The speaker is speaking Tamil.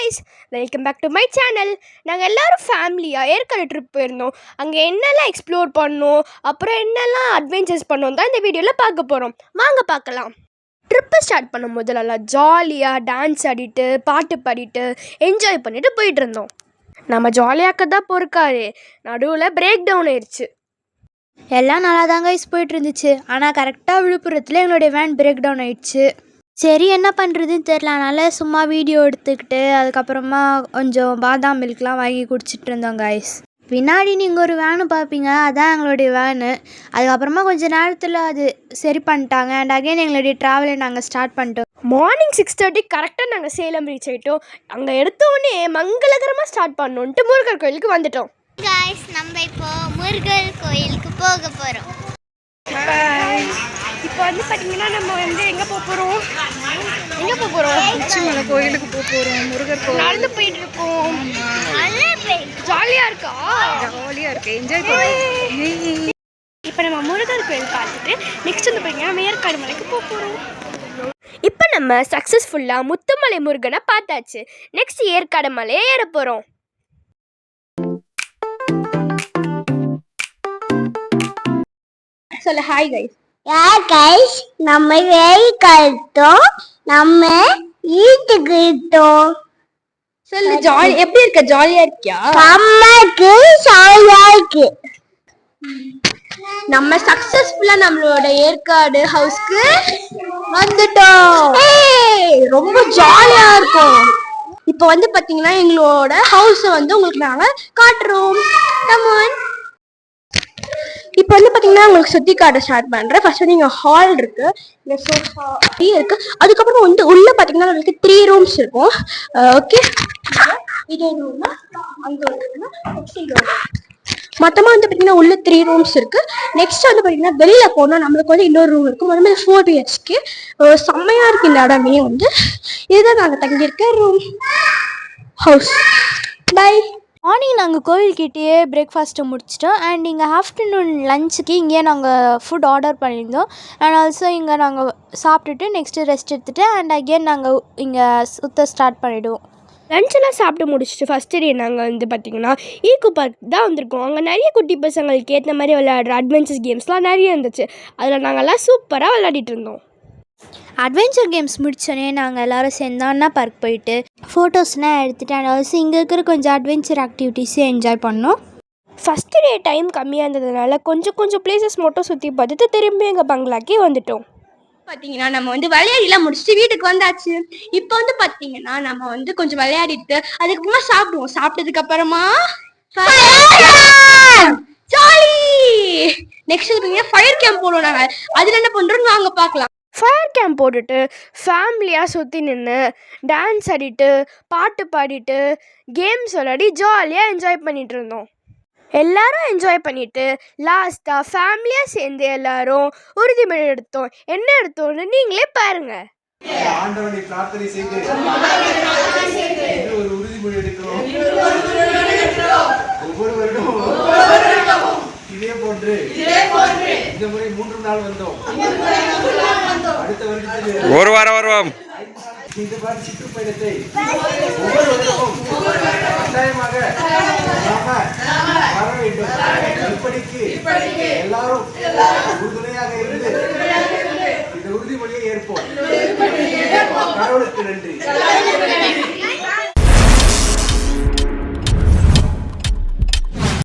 guys, welcome back to my channel. நாங்கள் எல்லோரும் ஃபேமிலியாக ஏற்காடு ட்ரிப் போயிருந்தோம். அங்கே என்னெல்லாம் எக்ஸ்ப்ளோர் பண்ணோம், அப்புறம் என்னெல்லாம் அட்வென்ச்சர்ஸ் பண்ணோம் தான் இந்த வீடியோவில் பார்க்க போகிறோம். வாங்க பார்க்கலாம். ட்ரிப்பை ஸ்டார்ட் பண்ணும் போது நல்லா ஜாலியாக டான்ஸ் ஆடிட்டு பாட்டு பாடிட்டு என்ஜாய் பண்ணிட்டு போயிட்டு இருந்தோம். நம்ம ஜாலியாக்க தான் பொறுக்காரு, நடுவில் பிரேக் டவுன் ஆயிடுச்சு. எல்லாம் நல்லா தாங்க போயிட்டு இருந்துச்சு. ஆனால் கரெக்டாக விழுப்புரத்தில் எங்களுடைய வேன் பிரேக் டவுன் ஆயிடுச்சு. சரி என்ன பண்ணுறதுன்னு தெரில, அதனால் சும்மா வீடியோ எடுத்துக்கிட்டு அதுக்கப்புறமா கொஞ்சம் பாதாம் மில்க்லாம் வாங்கி குடிச்சிட்டு இருந்தோம் கைஸ். பின்னாடி நீங்கள் ஒரு வேனு பார்ப்பீங்க, அதான் எங்களுடைய வேனு. அதுக்கப்புறமா கொஞ்சம் நேரத்தில் அது சரி பண்ணிட்டாங்க. அண்ட் அகைன் எங்களுடைய ட்ராவலை நாங்கள் ஸ்டார்ட் பண்ணிட்டோம். மார்னிங் 6:30 கரெக்டாக நாங்கள் சேலம் ரீச் ஆகிட்டோம். அங்கே எடுத்தோடனே மங்களகரமாக ஸ்டார்ட் பண்ணோன்ட்டு முருகர் கோயிலுக்கு வந்துட்டோம். गाइस நம்ம இப்போ முருகர் கோயிலுக்கு போக போறோம். இப்போ வந்து பார்த்தீங்கன்னா நம்ம வந்து எங்கே போக போகிறோம் உச்சிமலை கோயிலுக்கு போக போகிறோம். முருகர் கோயில் நடந்து போயிட்டு இருக்கோம். ஜாலியாக இருக்கா? ஜாலியாக இருக்கு, என்ஜாய் பண்ணுறோம். இப்போ நம்ம முருகர் கோயில் பார்த்துட்டு நெக்ஸ்ட் வந்து பார்த்தீங்கன்னா நம்ம ஏற்காடு மலைக்கு போக போகிறோம். இப்போ நம்ம சக்ஸஸ்ஃபுல்லாக முத்துமலை முருகனை பார்த்தாச்சு. நெக்ஸ்ட் ஏற்காடு மலையை ஏற போகிறோம். சொல்ல ஹாய் கைஸ். யார் கைஸ், நம்ம ஏற்காடுட்டோம், நம்ம வீட்டுக்கு இருக்கோம். சொல்லு ஜாலி எப்படி இருக்க? ஜாலியா இருக்கியா? அம்மாக்கு ஜாலியா இருக்கு. நம்ம சக்சஸ்ஃபுல்லா நம்மளோட ஏற்காடு ஹவுஸ்க்கு வந்துட்டோம். ரொம்ப ஜாலியா இருக்கும். இப்போ வந்து பாத்தீங்கன்னா எங்களோட ஹவுஸை வந்து உங்களுக்கு நாங்க காட்டுறோம். Come on. இப்போ வந்து பாத்தீங்கன்னா உங்களுக்கு சுத்தி காட்ட ஸ்டார்ட் பண்றேன். ஃபர்ஸ்ட் வந்து இங்க ஹால் இருக்கு, இந்த சோஃபா இருக்கு. அதுக்கப்புறம் வந்து உள்ள பாத்தீங்கன்னா உங்களுக்கு 3 ரூம்ஸ் இருக்கும். ஓகே, இது ரூம், அங்க இருக்குன்னா மொத்தமா வந்து பாத்தீங்கன்னா உள்ள 3 ரூம்ஸ் இருக்கு. நெக்ஸ்ட் வந்து பாத்தீங்கன்னா வெளியில போனா நம்மளுக்கு வந்து இன்னொரு ரூம் இருக்கும். அது மாதிரி 4 BHK செம்மையா இருக்கு இந்த இடமே. வந்து இதுதான் நாங்க தங்கியிருக்க ரூம் ஹவுஸ். பை. மார்னிங் நாங்கள் கோவில்கிட்டேயே பிரேக்ஃபாஸ்ட்டை முடிச்சிட்டோம். அண்ட் இங்கே ஆஃப்டர்நூன் லஞ்சுக்கு இங்கேயே நாங்கள் ஃபுட் ஆர்டர் பண்ணியிருந்தோம். அண்ட் ஆல்சோ இங்கே நாங்கள் சாப்பிட்டுட்டு நெக்ஸ்ட்டு ரெஸ்ட் எடுத்துகிட்டு அண்ட் அகெயின் நாங்கள் இங்கே சுற்ற ஸ்டார்ட் பண்ணிவிடுவோம். லஞ்செல்லாம் சாப்பிட்டு முடிச்சுட்டு ஃபஸ்ட்டு டே நாங்கள் வந்து பார்த்திங்கன்னா ஈகோ பார்க் தான் வந்திருக்கோம். அங்கே நிறைய குட்டி பசங்களுக்கு ஏற்ற மாதிரி விளையாடுற அட்வென்ச்சர்ஸ் கேம்ஸ்லாம் நிறைய இருந்துச்சு. அதில் நாங்கள்லாம் சூப்பராக விளையாடிட்டு இருந்தோம். அட்வென்ச்சர் கேம்ஸ் முடித்தோடனே நாங்கள் எல்லோரும் சேர்ந்து அண்ணா பார்க் போயிட்டு ஃபோட்டோஸ்லாம் எடுத்துகிட்டு அண்ட் ஆல்சோ இங்கே இருக்கிற கொஞ்சம் அட்வென்ச்சர் ஆக்டிவிட்டீஸையும் என்ஜாய் பண்ணோம். ஃபஸ்ட்டு டே டைம் கம்மியாக இருந்ததுனால கொஞ்சம் பிளேசஸ் மட்டும் சுற்றி பார்த்துட்டு திரும்பி எங்கள் பங்களாக்கே வந்துட்டோம். பார்த்தீங்கன்னா நம்ம வந்து விளையாடிலாம் முடிச்சுட்டு வீட்டுக்கு வந்தாச்சு. இப்போ வந்து பார்த்தீங்கன்னா நம்ம வந்து கொஞ்சம் விளையாடிட்டு அதுக்கப்புறமா சாப்பிடுவோம். சாப்பிட்டதுக்கு அப்புறமா ஜாலி. நெக்ஸ்ட் பார்த்தீங்கன்னா ஃபயர் கேம்ப் போடுவோம். நாங்கள் அதில் என்ன பண்ணுறோம்னு வாங்க பார்க்கலாம். ஃபயர் கேம்ப் போட்டுட்டு ஃபேமிலியாக சுற்றி நின்று டான்ஸ் ஆடிட்டு பாட்டு பாடிட்டு கேம்ஸ் விளையாடி ஜாலியாக என்ஜாய் பண்ணிகிட்டு இருந்தோம். எல்லாரும் என்ஜாய் பண்ணிட்டு லாஸ்ட்டாக ஃபேமிலியாக சேர்ந்து எல்லாரும் உறுதிமொழி எடுத்தோம். என்ன எடுத்தோன்னு நீங்களே பாருங்க. ஆண்டவனை பிரார்த்தனை செய்து ஒரு உறுதிமொழி எடுக்கிறோம். ஒவ்வொரு வருடமும் இதே போன்று இந்த முறை 3 நாள் வந்தோம். அடுத்த வருடத்தில் ஒரு வாரம் வருவோம். இந்த மாதிரி சுற்றுப்பயணத்தை ஒவ்வொரு வருடமும் கட்டாயமாக வர வேண்டும். இப்படிக்கு எல்லாரும் உறுதுணையாக இருந்து இந்த உறுதிமொழியை ஏற்போம். கடவுளுக்கு நன்றி.